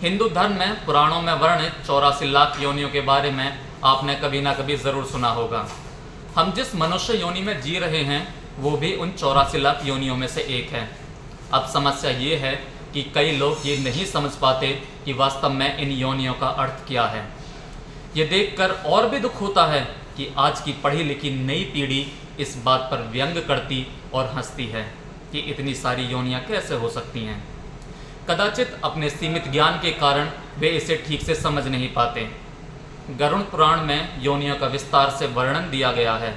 हिंदू धर्म में पुराणों में वर्णित 84 लाख योनियों के बारे में आपने कभी ना कभी ज़रूर सुना होगा। हम जिस मनुष्य योनि में जी रहे हैं वो भी उन 84 लाख योनियों में से एक है। अब समस्या ये है कि कई लोग ये नहीं समझ पाते कि वास्तव में इन योनियों का अर्थ क्या है। ये देखकर और भी दुख होता है कि आज की पढ़ी लिखी नई पीढ़ी इस बात पर व्यंग करती और हंसती है कि इतनी सारी योनियां कैसे हो सकती हैं। कदाचित अपने सीमित ज्ञान के कारण वे इसे ठीक से समझ नहीं पाते। गरुड़ पुराण में योनियों का विस्तार से वर्णन दिया गया है,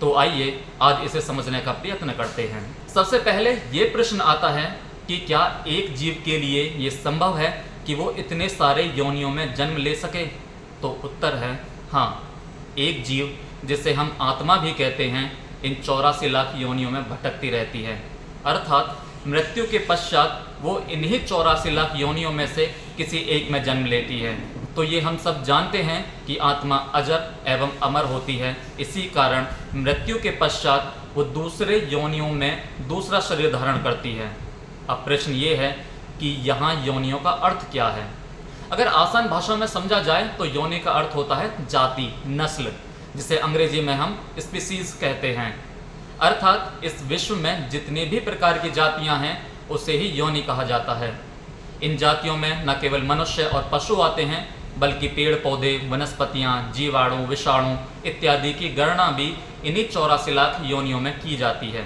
तो आइए आज इसे समझने का प्रयत्न करते हैं। सबसे पहले ये प्रश्न आता है कि क्या एक जीव के लिए ये संभव है कि वो इतने सारे योनियों में जन्म ले सके? तो उत्तर है हाँ, एक जीव जिसे हम आत्मा भी कहते हैं इन 84 लाख योनियों में भटकती रहती है, अर्थात मृत्यु के पश्चात वो इन्हीं 84 लाख योनियों में से किसी एक में जन्म लेती है। तो ये हम सब जानते हैं कि आत्मा अजर एवं अमर होती है, इसी कारण मृत्यु के पश्चात वो दूसरे योनियों में दूसरा शरीर धारण करती है। अब प्रश्न ये है कि यहाँ योनियों का अर्थ क्या है। अगर आसान भाषा में समझा जाए तो योनि का अर्थ होता है जाति, नस्ल, जिसे अंग्रेजी में हम स्पीसीज कहते हैं। अर्थात इस विश्व में जितनी भी प्रकार की जातियां हैं उसे ही योनि कहा जाता है। इन जातियों में न केवल मनुष्य और पशु आते हैं बल्कि पेड़ पौधे, वनस्पतियां, जीवाणु, विषाणु इत्यादि की गणना भी इन्हीं 84 लाख योनियों में की जाती है।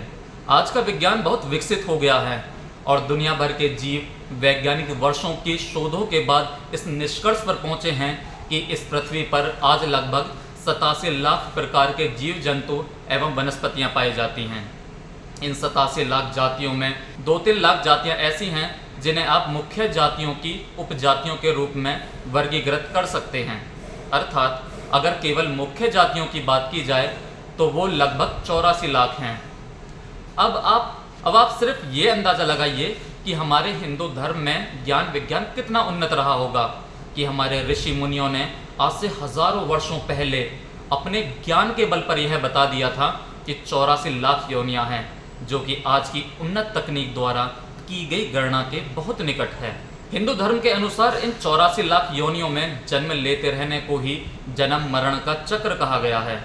आज का विज्ञान बहुत विकसित हो गया है और दुनिया भर के जीव वैज्ञानिक वर्षों की शोधों के बाद इस निष्कर्ष पर पहुंचे हैं कि इस पृथ्वी पर आज लगभग 87 लाख प्रकार के जीव जंतु एवं वनस्पतियां पाई जाती हैं। इन 87 लाख जातियों में 2-3 लाख जातियां ऐसी हैं जिन्हें आप मुख्य जातियों की उपजातियों के रूप में वर्गीकृत कर सकते हैं। अर्थात अगर केवल मुख्य जातियों की बात की जाए तो वो लगभग 84 लाख हैं। अब आप सिर्फ ये अंदाज़ा लगाइए कि हमारे हिंदू धर्म में ज्ञान विज्ञान कितना उन्नत रहा होगा कि हमारे ऋषि मुनियों ने आज से हजारों वर्षों पहले अपने ज्ञान के बल पर यह बता दिया था कि 84 लाख योनियां हैं, जो कि आज की उन्नत तकनीक द्वारा की गई गणना के बहुत निकट है। हिंदू धर्म के अनुसार इन 84 लाख योनियों में जन्म लेते रहने को ही जन्म मरण का चक्र कहा गया है।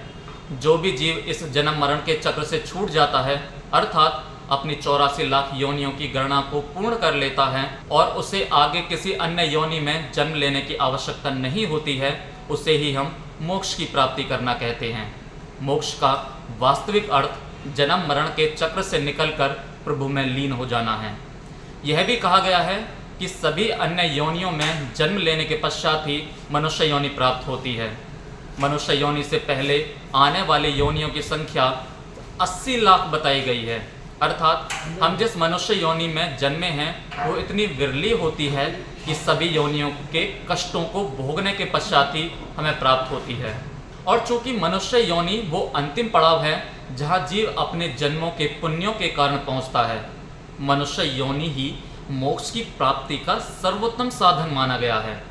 जो भी जीव इस जन्म मरण के चक्र से छूट जाता है, अर्थात अपनी 84 लाख योनियों की गणना को पूर्ण कर लेता है और उसे आगे किसी अन्य योनि में जन्म लेने की आवश्यकता नहीं होती है, उसे ही हम मोक्ष की प्राप्ति करना कहते हैं। मोक्ष का वास्तविक अर्थ जन्म मरण के चक्र से निकलकर प्रभु में लीन हो जाना है। यह भी कहा गया है कि सभी अन्य योनियों में जन्म लेने के पश्चात ही मनुष्य योनि प्राप्त होती है। मनुष्य योनि से पहले आने वाले योनियों की संख्या 80 लाख बताई गई है। अर्थात हम जिस मनुष्य योनि में जन्मे हैं वो इतनी विरली होती है कि सभी योनियों के कष्टों को भोगने के पश्चात ही हमें प्राप्त होती है। और चूंकि मनुष्य योनि वो अंतिम पड़ाव है जहाँ जीव अपने जन्मों के पुण्यों के कारण पहुँचता है, मनुष्य योनि ही मोक्ष की प्राप्ति का सर्वोत्तम साधन माना गया है।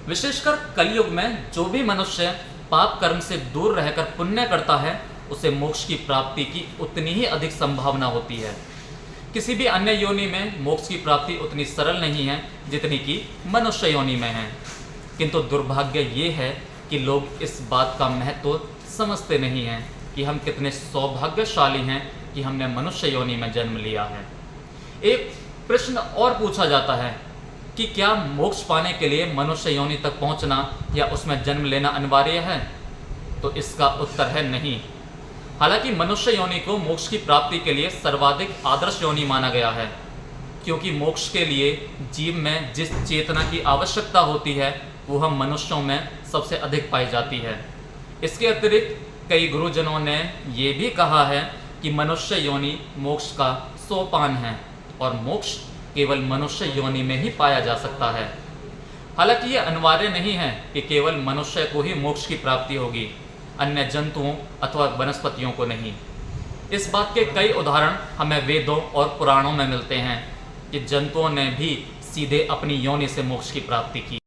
विशेषकर कलयुग में जो भी मनुष्य पाप कर्म से दूर रहकर पुण्य करता है उसे मोक्ष की प्राप्ति की उतनी ही अधिक संभावना होती है। किसी भी अन्य योनि में मोक्ष की प्राप्ति उतनी सरल नहीं है जितनी कि मनुष्य योनि में है। किंतु दुर्भाग्य ये है कि लोग इस बात का महत्व समझते नहीं हैं कि हम कितने सौभाग्यशाली हैं कि हमने मनुष्य योनि में जन्म लिया है। एक प्रश्न और पूछा जाता है कि क्या मोक्ष पाने के लिए मनुष्य योनि तक पहुंचना या उसमें जन्म लेना अनिवार्य है? तो इसका उत्तर है नहीं। हालांकि मनुष्य योनि को मोक्ष की प्राप्ति के लिए सर्वाधिक आदर्श योनि माना गया है, क्योंकि मोक्ष के लिए जीव में जिस चेतना की आवश्यकता होती है वो हम मनुष्यों में सबसे अधिक पाई जाती है। इसके अतिरिक्त कई गुरुजनों ने ये भी कहा है कि मनुष्य योनि मोक्ष का सोपान है और मोक्ष केवल मनुष्य योनि में ही पाया जा सकता है। हालांकि ये अनिवार्य नहीं है कि केवल मनुष्य को ही मोक्ष की प्राप्ति होगी, अन्य जंतुओं अथवा वनस्पतियों को नहीं। इस बात के कई उदाहरण हमें वेदों और पुराणों में मिलते हैं कि जंतुओं ने भी सीधे अपनी योनि से मोक्ष की प्राप्ति की।